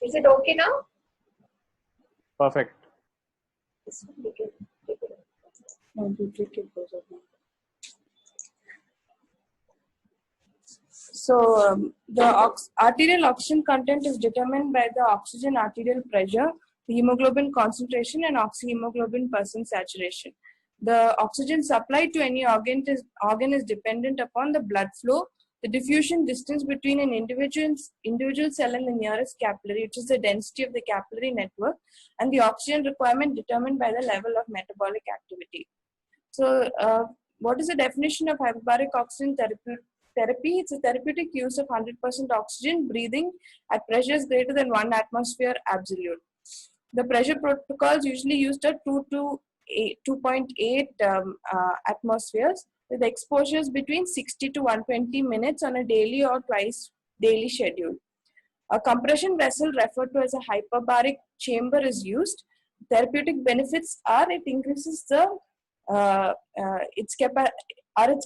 Is it okay now? Perfect. So the arterial oxygen content is determined by the oxygen arterial pressure, the hemoglobin concentration, and oxyhemoglobin % saturation. The oxygen supply to any organ is dependent upon the blood flow, the diffusion distance between an individual cell and the nearest capillary, which is the density of the capillary network, and the oxygen requirement determined by the level of metabolic activity. So what is the definition of hyperbaric oxygen therapy? It's a therapeutic use of 100% oxygen breathing at pressures greater than 1 atmosphere absolute. The pressure protocols usually used are 2 to 2.8 atmospheres with exposures between 60 to 120 minutes on a daily or twice daily schedule. A compression vessel referred to as a hyperbaric chamber is used. Therapeutic benefits are it increases the its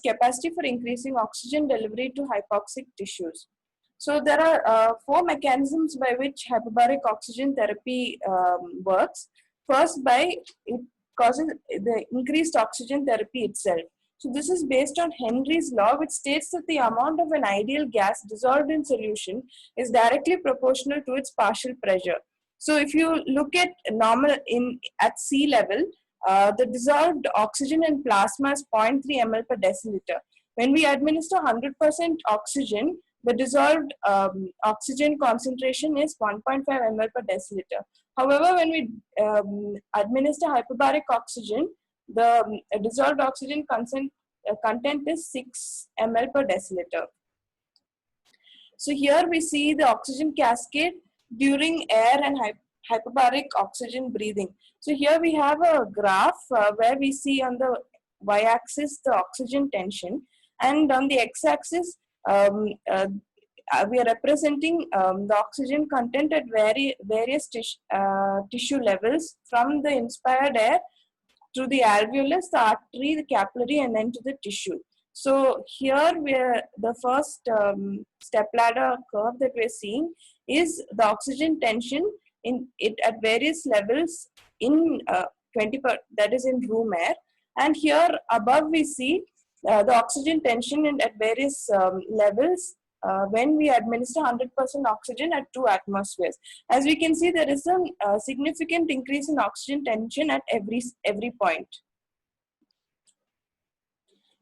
capacity for increasing oxygen delivery to hypoxic tissues. So there are 4 mechanisms by which hyperbaric oxygen therapy works. First, by it causes the increased oxygen therapy itself. So this is based on Henry's law, which states that the amount of an ideal gas dissolved in solution is directly proportional to its partial pressure. So if you look at normal at sea level, the dissolved oxygen in plasma is 0.3 ml per deciliter. When we administer 100% oxygen, the dissolved oxygen concentration is 1.5 ml per deciliter. However, when we administer hyperbaric oxygen, the dissolved oxygen content is 6 ml per deciliter. So here we see the oxygen cascade during air and hyperbaric oxygen breathing. So here we have a graph where we see on the y-axis the oxygen tension, and on the x-axis we are representing the oxygen content at various tissue levels, from the inspired air to the alveolus, the artery, the capillary, and then to the tissue. So here the first step ladder curve that we're seeing is the oxygen tension in it at various levels in that is in room air, and here above we see the oxygen tension at various levels when we administer 100% oxygen at 2 atmospheres. As we can see, there is a significant increase in oxygen tension at every point.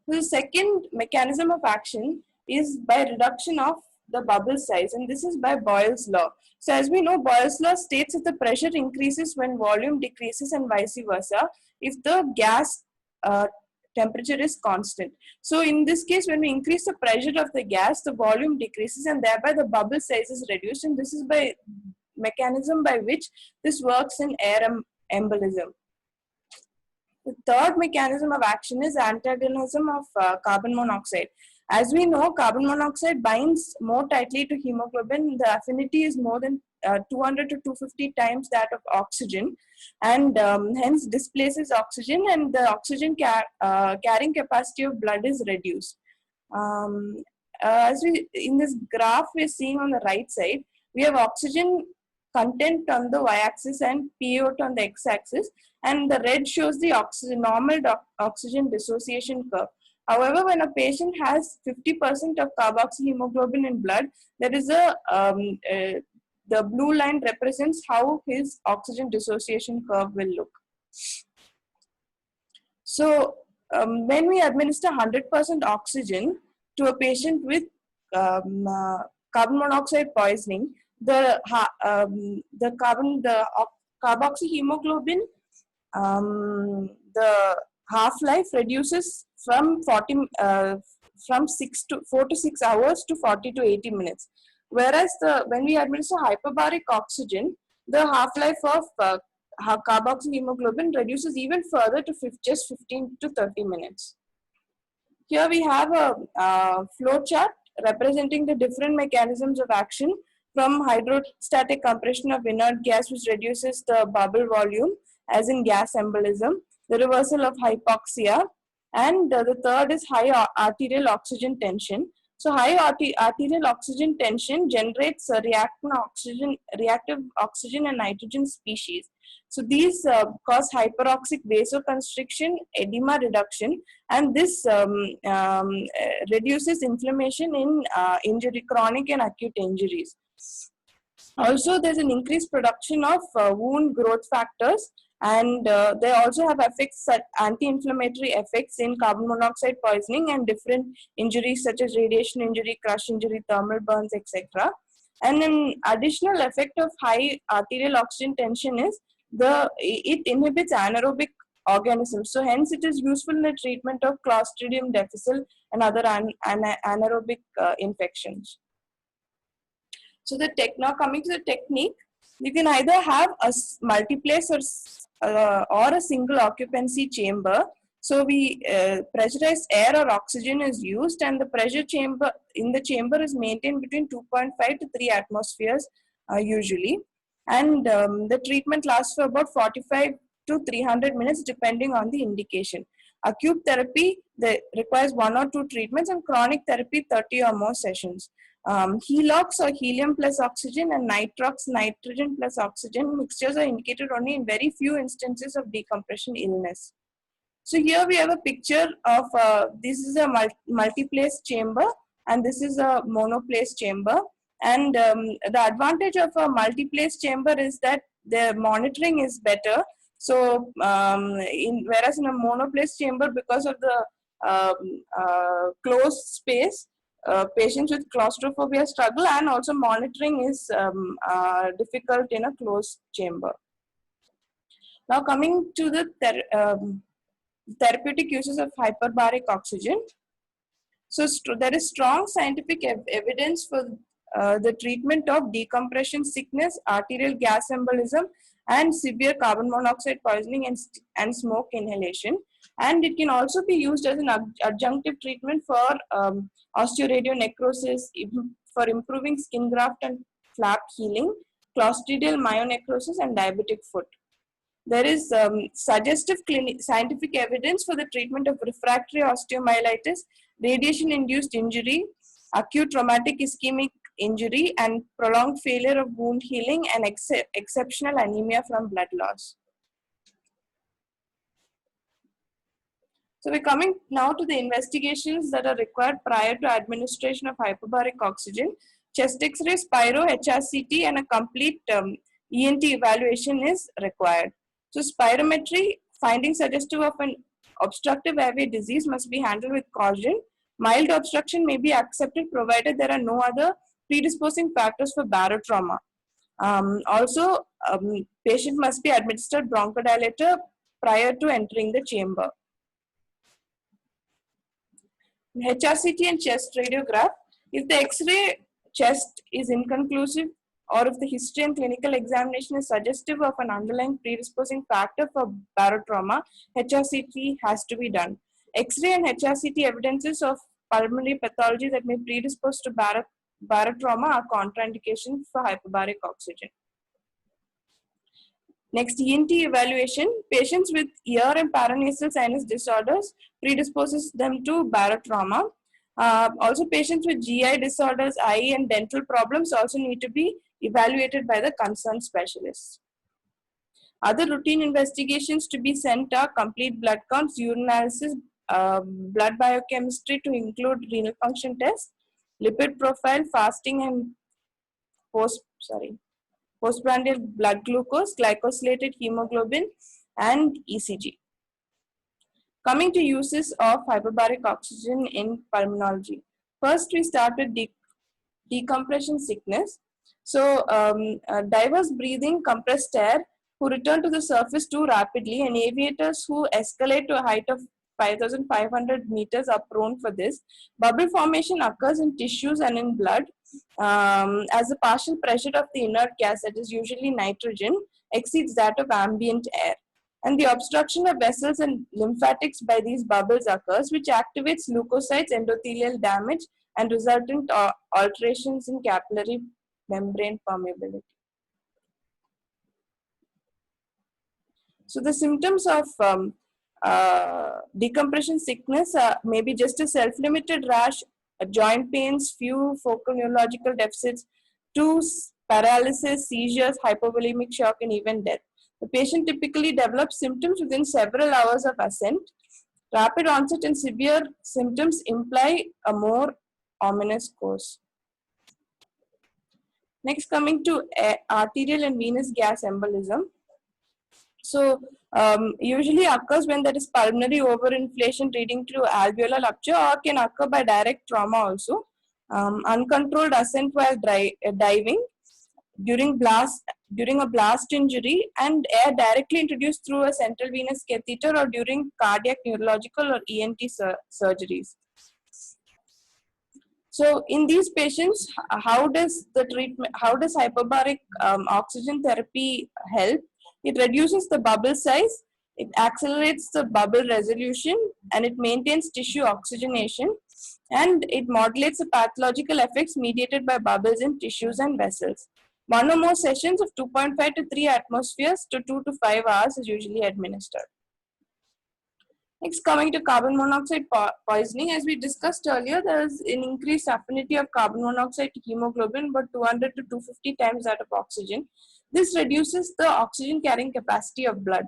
The second mechanism of action is by reduction of the bubble size, and this is by Boyle's law. So as we know, Boyle's law states that the pressure increases when volume decreases and vice versa if the gas temperature is constant. So in this case, when we increase the pressure of the gas, the volume decreases and thereby the bubble size is reduced, and this is by mechanism by which this works in air embolism. The third mechanism of action is antagonism of carbon monoxide. As we know, carbon monoxide binds more tightly to hemoglobin. The affinity is more than 200 to 250 times that of oxygen, and hence displaces oxygen, and the oxygen carrying capacity of blood is reduced. As we in this graph we're seeing on the right side, we have oxygen content on the y-axis and PaO2 on the x-axis, and the red shows the normal oxygen dissociation curve. However, when a patient has 50% of carboxyhemoglobin in blood, there is the blue line represents how his oxygen dissociation curve will look. So when we administer 100% oxygen to a patient with carbon monoxide poisoning, the carboxyhemoglobin, the half-life reduces from 4 to 6 hours to 40 to 80 minutes. Whereas when we administer hyperbaric oxygen, the half-life of carboxyhemoglobin reduces even further to just 15 to 30 minutes. Here we have a flow chart representing the different mechanisms of action, from hydrostatic compression of inert gas, which reduces the bubble volume as in gas embolism, the reversal of hypoxia, and the third is high arterial oxygen tension. So high arterial oxygen tension generates reactive oxygen and nitrogen species. So these cause hyperoxic vasoconstriction, edema reduction, and this reduces inflammation in chronic and acute injuries. Also, there's an increased production of wound growth factors, and they also have effects, anti-inflammatory effects in carbon monoxide poisoning and different injuries such as radiation injury, crush injury, thermal burns, etc. And an additional effect of high arterial oxygen tension is it inhibits anaerobic organisms. So hence it is useful in the treatment of Clostridium difficile and other anaerobic infections. So now coming to the technique, you can either have a multiplex or a single occupancy chamber. So we pressurized air or oxygen is used, and the pressure chamber in the chamber is maintained between 2.5 to 3 atmospheres usually. And the treatment lasts for about 45 to 300 minutes depending on the indication. Acute therapy requires 1 or 2 treatments, and chronic therapy 30 or more sessions. Helox or helium plus oxygen and nitrox, nitrogen plus oxygen mixtures are indicated only in very few instances of decompression illness. So here we have a picture of this is a multiplace chamber and this is a monoplace chamber. And the advantage of a multiplace chamber is that the monitoring is better. So whereas in a monoplace chamber, because of the closed space, patients with claustrophobia struggle, and also monitoring is difficult in a closed chamber. Now coming to the therapeutic uses of hyperbaric oxygen. So there is strong scientific evidence for the treatment of decompression sickness, arterial gas embolism, and severe carbon monoxide poisoning and smoke inhalation. And it can also be used as an adjunctive treatment for osteoradionecrosis, for improving skin graft and flap healing, clostridial myonecrosis, and diabetic foot. There is suggestive scientific evidence for the treatment of refractory osteomyelitis, radiation-induced injury, acute traumatic ischemic injury, and prolonged failure of wound healing, and exceptional anemia from blood loss. So we're coming now to the investigations that are required prior to administration of hyperbaric oxygen. Chest X-ray, Spiro, HRCT, and a complete ENT evaluation is required. So spirometry, findings suggestive of an obstructive airway disease, must be handled with caution. Mild obstruction may be accepted provided there are no other predisposing factors for barotrauma. Also, patient must be administered bronchodilator prior to entering the chamber. HRCT and chest radiograph. If the X-ray chest is inconclusive, or if the history and clinical examination is suggestive of an underlying predisposing factor for barotrauma, HRCT has to be done. X-ray and HRCT evidences of pulmonary pathology that may predispose to barotrauma are contraindications for hyperbaric oxygen. Next, ENT evaluation. Patients with ear and paranasal sinus disorders predisposes them to barotrauma. Also, patients with GI disorders, eye and dental problems also need to be evaluated by the concerned specialist. Other routine investigations to be sent are complete blood counts, urinalysis, blood biochemistry to include renal function tests, lipid profile, fasting, and postprandial blood glucose, glycosylated hemoglobin, and ECG. Coming to uses of hyperbaric oxygen in pulmonology. First, we start with decompression sickness. So, divers breathing compressed air who return to the surface too rapidly, and aviators who escalate to a height of 5,500 meters are prone for this. Bubble formation occurs in tissues and in blood as the partial pressure of the inert gas, that is usually nitrogen, exceeds that of ambient air. And the obstruction of vessels and lymphatics by these bubbles occurs, which activates leukocytes, endothelial damage, and resultant alterations in capillary membrane permeability. So the symptoms of decompression sickness may be just a self-limited rash, joint pains, few focal neurological deficits, 2 paralysis, seizures, hypovolemic shock, and even death. The patient typically develops symptoms within several hours of ascent. Rapid onset and severe symptoms imply a more ominous course. Next, coming to arterial and venous gas embolism. So, usually occurs when there is pulmonary overinflation leading to alveolar rupture, or can occur by direct trauma also. Uncontrolled ascent while diving, during a blast injury, and air directly introduced through a central venous catheter, or during cardiac, neurological, or ENT surgeries. So in these patients, how does hyperbaric oxygen therapy help? It reduces the bubble size, it accelerates the bubble resolution, and it maintains tissue oxygenation, and it modulates the pathological effects mediated by bubbles in tissues and vessels. 1 or more sessions of 2.5 to 3 atmospheres to 2 to 5 hours is usually administered. Next, coming to carbon monoxide poisoning, as we discussed earlier, there is an increased affinity of carbon monoxide to hemoglobin, about 200 to 250 times that of oxygen. This reduces the oxygen carrying capacity of blood.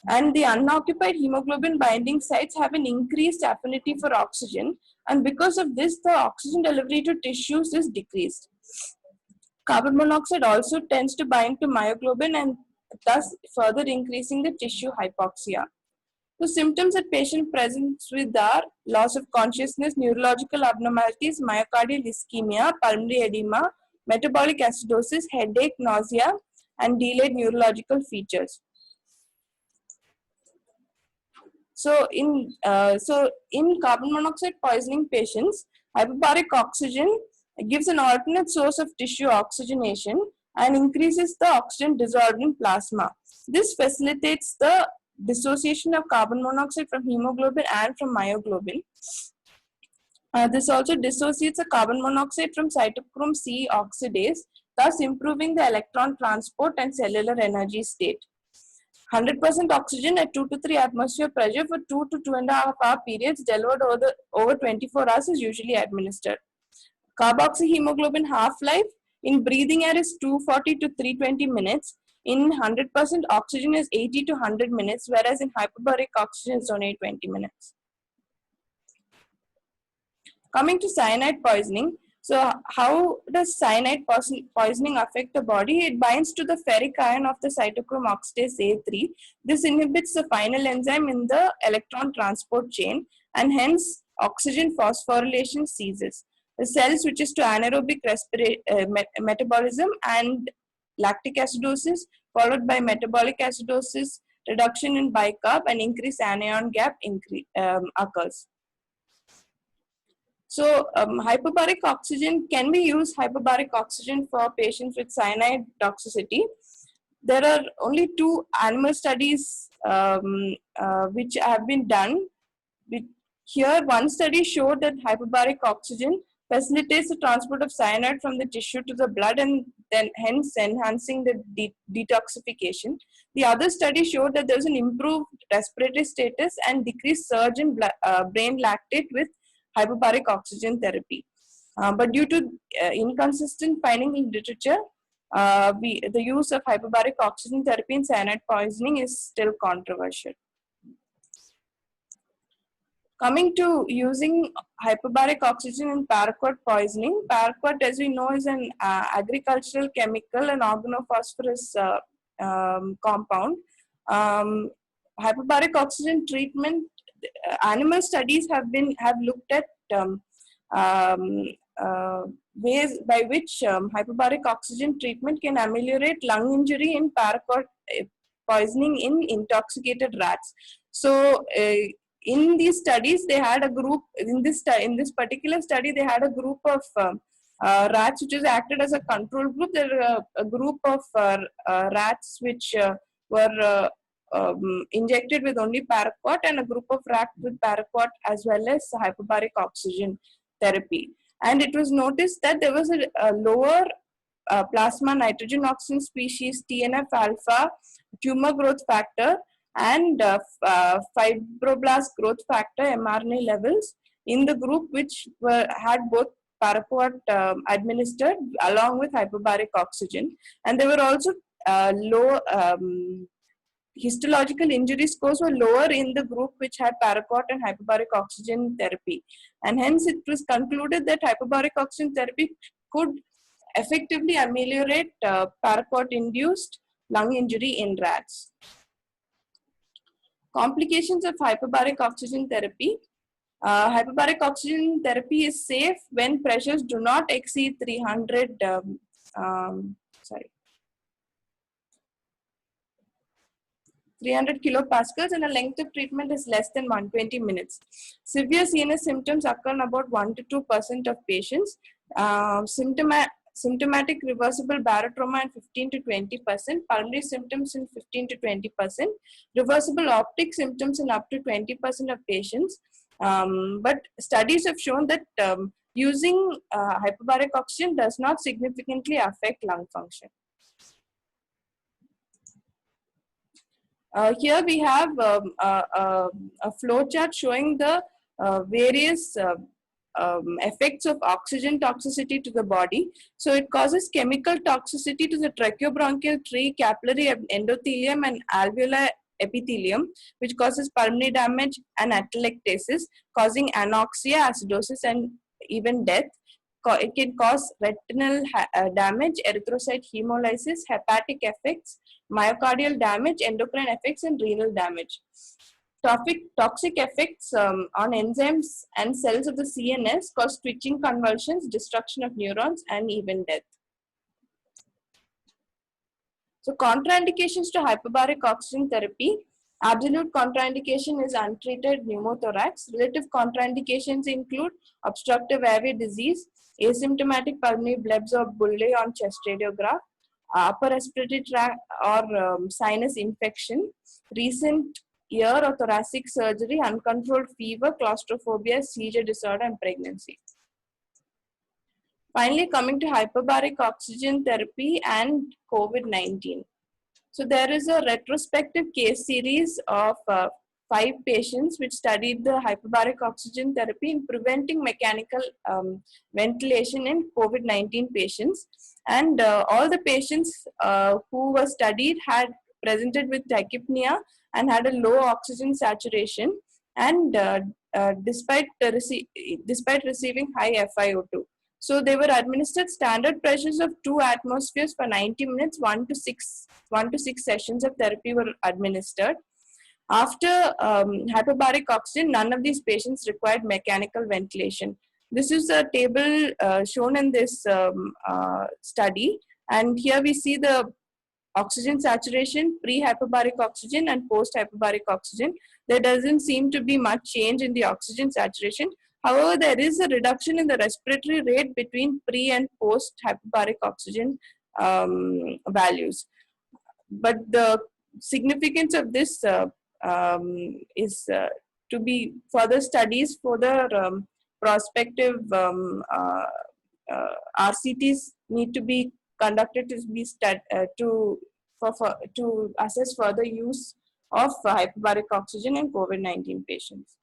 And the unoccupied hemoglobin binding sites have an increased affinity for oxygen, and because of this, the oxygen delivery to tissues is decreased. Carbon monoxide also tends to bind to myoglobin and thus further increasing the tissue hypoxia. The symptoms that patient presents with are loss of consciousness, neurological abnormalities, myocardial ischemia, pulmonary edema, metabolic acidosis, headache, nausea, and delayed neurological features. So in carbon monoxide poisoning patients, hyperbaric oxygen gives an alternate source of tissue oxygenation and increases the oxygen dissolved in plasma. This facilitates the dissociation of carbon monoxide from hemoglobin and from myoglobin. This also dissociates the carbon monoxide from cytochrome C oxidase, thus improving the electron transport and cellular energy state. 100% oxygen at 2 to 3 atmosphere pressure for 2 to 2.5 hour periods delivered over 24 hours is usually administered. Carboxyhemoglobin half-life in breathing air is 240 to 320 minutes. In 100% oxygen is 80 to 100 minutes, whereas in hyperbaric oxygen is only 20 minutes. Coming to cyanide poisoning. So how does cyanide poisoning affect the body? It binds to the ferric ion of the cytochrome oxidase A3. This inhibits the final enzyme in the electron transport chain, and hence oxygen phosphorylation ceases. The cell switches to anaerobic metabolism and lactic acidosis, followed by metabolic acidosis, reduction in bicarb, and increased anion gap occurs. So hyperbaric oxygen, can we use hyperbaric oxygen for patients with cyanide toxicity? There are only 2 animal studies which have been done. Here, one study showed that hyperbaric oxygen facilitates the transport of cyanide from the tissue to the blood, and then hence enhancing the detoxification. The other study showed that there was an improved respiratory status and decreased surge in brain lactate with hyperbaric oxygen therapy. But due to inconsistent finding in literature, the use of hyperbaric oxygen therapy in cyanide poisoning is still controversial. Coming to using hyperbaric oxygen in paraquat poisoning. Paraquat, as we know, is an agricultural chemical and organophosphorus compound. Hyperbaric oxygen treatment, animal studies have looked at ways by which hyperbaric oxygen treatment can ameliorate lung injury in paraquat poisoning in intoxicated rats. So in these studies, they had a group, in this particular study, they had a group of rats which has acted as a control group. There were a group of rats which were injected with only paraquat, and a group of rats with paraquat as well as hyperbaric oxygen therapy. And it was noticed that there was a lower plasma nitrogen oxygen species, TNF alpha, tumor growth factor, and fibroblast growth factor, mRNA levels in the group which had both paraquat administered along with hyperbaric oxygen, and they were also low histological injury scores were lower in the group which had paraquat and hyperbaric oxygen therapy, and hence it was concluded that hyperbaric oxygen therapy could effectively ameliorate paraquat-induced lung injury in rats. Complications of hyperbaric oxygen therapy. Hyperbaric oxygen therapy is safe when pressures do not exceed 300 kilopascals, and the length of treatment is less than 120 minutes. Severe CNS symptoms occur in about 1 to 2% of patients. Symptomatic reversible barotrauma in 15 to 20%, pulmonary symptoms in 15 to 20%, reversible optic symptoms in up to 20% of patients. But studies have shown that using hyperbaric oxygen does not significantly affect lung function. Here we have a flow chart showing the various effects of oxygen toxicity to the body. So it causes chemical toxicity to the tracheobronchial tree, capillary endothelium, and alveolar epithelium, which causes pulmonary damage and atelectasis, causing anoxia, acidosis, and even death. It can cause retinal damage, erythrocyte hemolysis, hepatic effects, myocardial damage, endocrine effects, and renal damage. Toxic effects on enzymes and cells of the CNS cause twitching convulsions, destruction of neurons, and even death. So contraindications to hyperbaric oxygen therapy. Absolute contraindication is untreated pneumothorax. Relative contraindications include obstructive airway disease, asymptomatic pulmonary blebs or bullae on chest radiograph, upper respiratory tract or sinus infection, recent ear or thoracic surgery, uncontrolled fever, claustrophobia, seizure disorder, and pregnancy. Finally, coming to hyperbaric oxygen therapy and COVID-19. So there is a retrospective case series of 5 patients which studied the hyperbaric oxygen therapy in preventing mechanical ventilation in COVID-19 patients. And all the patients who were studied had presented with tachypnea and had a low oxygen saturation, and despite receiving high FiO2. So they were administered standard pressures of 2 atmospheres for 90 minutes. 1 to 6 sessions of therapy were administered. After hyperbaric oxygen, none of these patients required mechanical ventilation. This is a table shown in this study, and here we see the oxygen saturation, pre-hyperbaric oxygen and post-hyperbaric oxygen. There doesn't seem to be much change in the oxygen saturation. However, there is a reduction in the respiratory rate between pre and post hyperbaric oxygen values. But the significance of this is to be further studies, further prospective RCTs need to be conducted to assess further use of hyperbaric oxygen in COVID-19 patients.